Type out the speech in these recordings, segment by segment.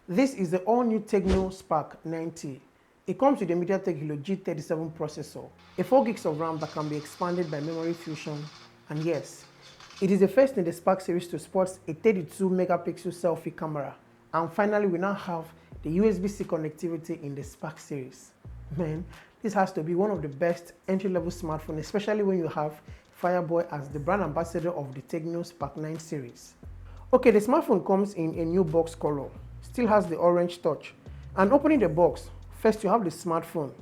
This is the all-new Tecno Spark 90. It comes with a Mediatek Helio G37 processor, a 4 gigs of RAM that can be expanded by memory fusion, and yes, it is the first in the Spark series to sport a 32 megapixel selfie camera. And finally, we now have the USB-C connectivity in the Spark series. Man, this has to be one of the best entry-level smartphones, especially when you have Fireboy as the brand ambassador of the Tecno Spark 9 series. Okay, the smartphone comes in a new box color. Still has the orange touch. And opening the box, first you have the smartphone,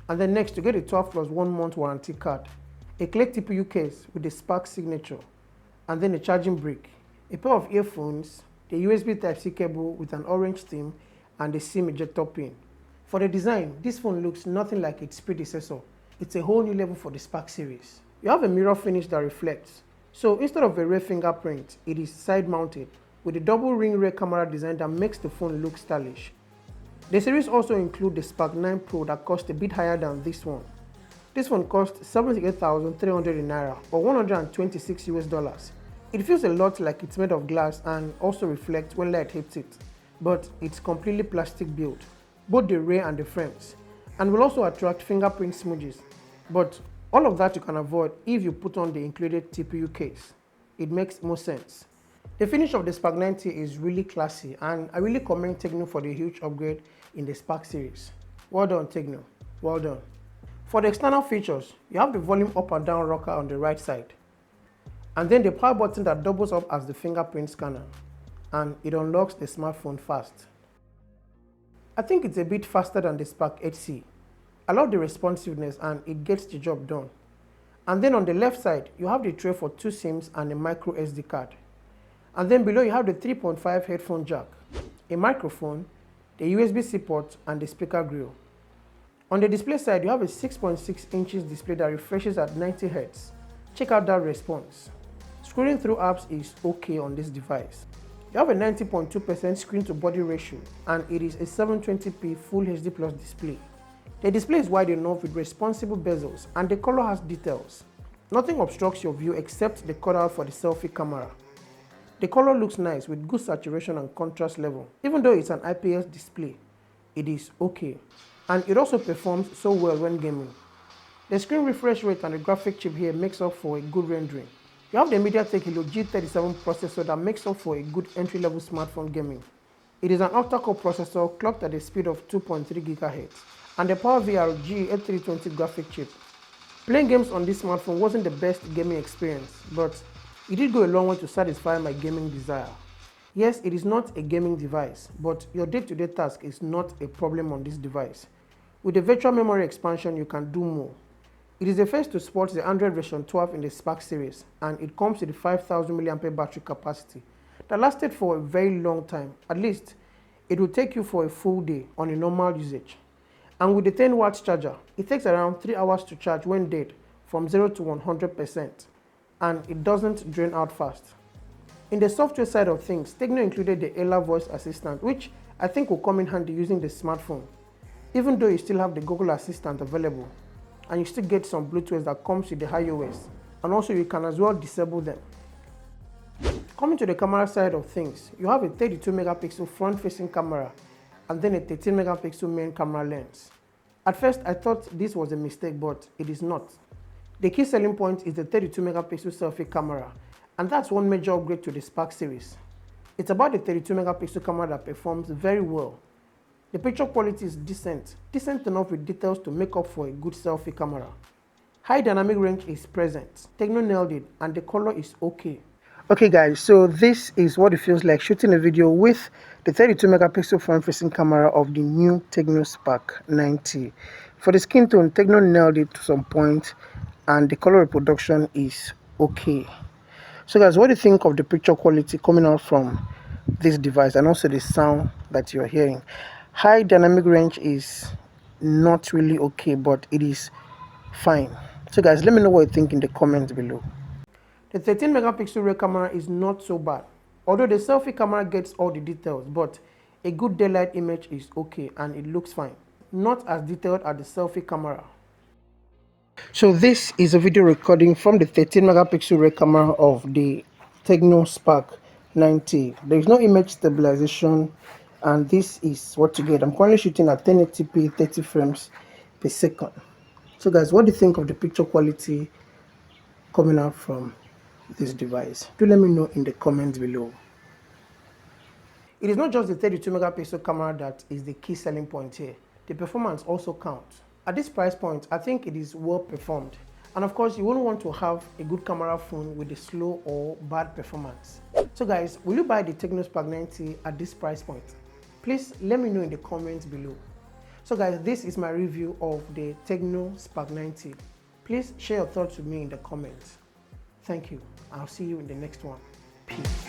and then next you get a 12 plus 1 month warranty card, a clear TPU case with the Spark signature, and then a charging brick, a pair of earphones, the USB Type-C cable with an orange theme, and the SIM ejector pin. For the design, this phone looks nothing like its predecessor. It's a whole new level for the Spark series. You have a mirror finish that reflects. So instead of a rear fingerprint, it is side mounted with a double ring rear camera design that makes the phone look stylish. The series also includes the Spark 9 Pro that costs a bit higher than this one. This one costs 78,300 in Naira or 126 US dollars. It feels a lot like it's made of glass and also reflects when light hits it, but it's completely plastic built, both the rear and the frames, and will also attract fingerprint smudges. But all of that you can avoid if you put on the included TPU case. It makes more sense. The finish of the Spark 90 is really classy, and I really commend Tecno for the huge upgrade in the Spark series. Well done, Tecno. Well done. For the external features, you have the volume up and down rocker on the right side, and then the power button that doubles up as the fingerprint scanner, and it unlocks the smartphone fast. I think it's a bit faster than the Spark 8C. I love the responsiveness and it gets the job done. And then on the left side, you have the tray for 2 SIMs and a micro SD card. And then below you have the 3.5 headphone jack, a microphone, the USB-C port, and the speaker grill. On the display side, you have a 6.6 inches display that refreshes at 90 Hz. Check out that response. Scrolling through apps is okay on this device. You have a 90.2% screen to body ratio, and it is a 720p Full HD Plus display. The display is wide enough with responsible bezels, and the color has details. Nothing obstructs your view except the cutout for the selfie camera. The color looks nice with good saturation and contrast level. Even though it's an IPS display, it is okay. And it also performs so well when gaming. The screen refresh rate and the graphic chip here makes up for a good rendering. You have the Mediatek Helio G37 processor that makes up for a good entry-level smartphone gaming. It is an octa-core processor clocked at a speed of 2.3 GHz and the PowerVR G8320 graphic chip. Playing games on this smartphone wasn't the best gaming experience, but it did go a long way to satisfy my gaming desire. Yes, it is not a gaming device, but your day-to-day task is not a problem on this device. With the virtual memory expansion, you can do more. It is the first to support the Android version 12 in the Spark series, and it comes with a 5000 mAh battery capacity that lasted for a very long time. At least, it will take you for a full day on a normal usage. And with the 10 watts charger, it takes around 3 hours to charge when dead from 0 to 100%. And it doesn't drain out fast. In the software side of things, Tecno included the Ella voice assistant, which I think will come in handy using the smartphone, even though you still have the Google Assistant available, and you still get some Bluetooth that comes with the iOS, and also you can as well disable them. Coming to the camera side of things, you have a 32 megapixel front-facing camera, and then a 13 megapixel main camera lens. At first, I thought this was a mistake, but it is not. The key selling point is the 32 megapixel selfie camera, and that's one major upgrade to the Spark series. It's about the 32 megapixel camera that performs very well. The picture quality is decent enough with details to make up for a good selfie camera. High dynamic range is present. Tecno nailed it, and the color is okay. Okay guys, so this is what it feels like shooting a video with the 32 megapixel front-facing camera of the new Tecno Spark 90. For the skin tone, Tecno nailed it to some point, and the color reproduction is okay. So guys, what do you think of the picture quality coming out from this device and also the sound that you're hearing? High dynamic range is not really okay, but it is fine. So guys, let me know what you think in the comments below. The 13 megapixel rear camera is not so bad, although the selfie camera gets all the details, but a good daylight image is okay and it looks fine. Not as detailed as the selfie camera. So this is a video recording from the 13 megapixel rear camera of the Tecno Spark 90. There is no image stabilization and this is what you get. I'm currently shooting at 1080p 30 frames per second. So guys, what do you think of the picture quality coming out from this device? Do let me know in the comments below. It is not just the 32 megapixel camera that is the key selling point here. The performance also counts. At this price point, I think it is well performed. And of course, you won't want to have a good camera phone with a slow or bad performance. So guys, will you buy the Tecno Spark 90 at this price point? Please let me know in the comments below. So guys, this is my review of the Tecno Spark 90. Please share your thoughts with me in the comments. Thank you. I'll see you in the next one. Peace.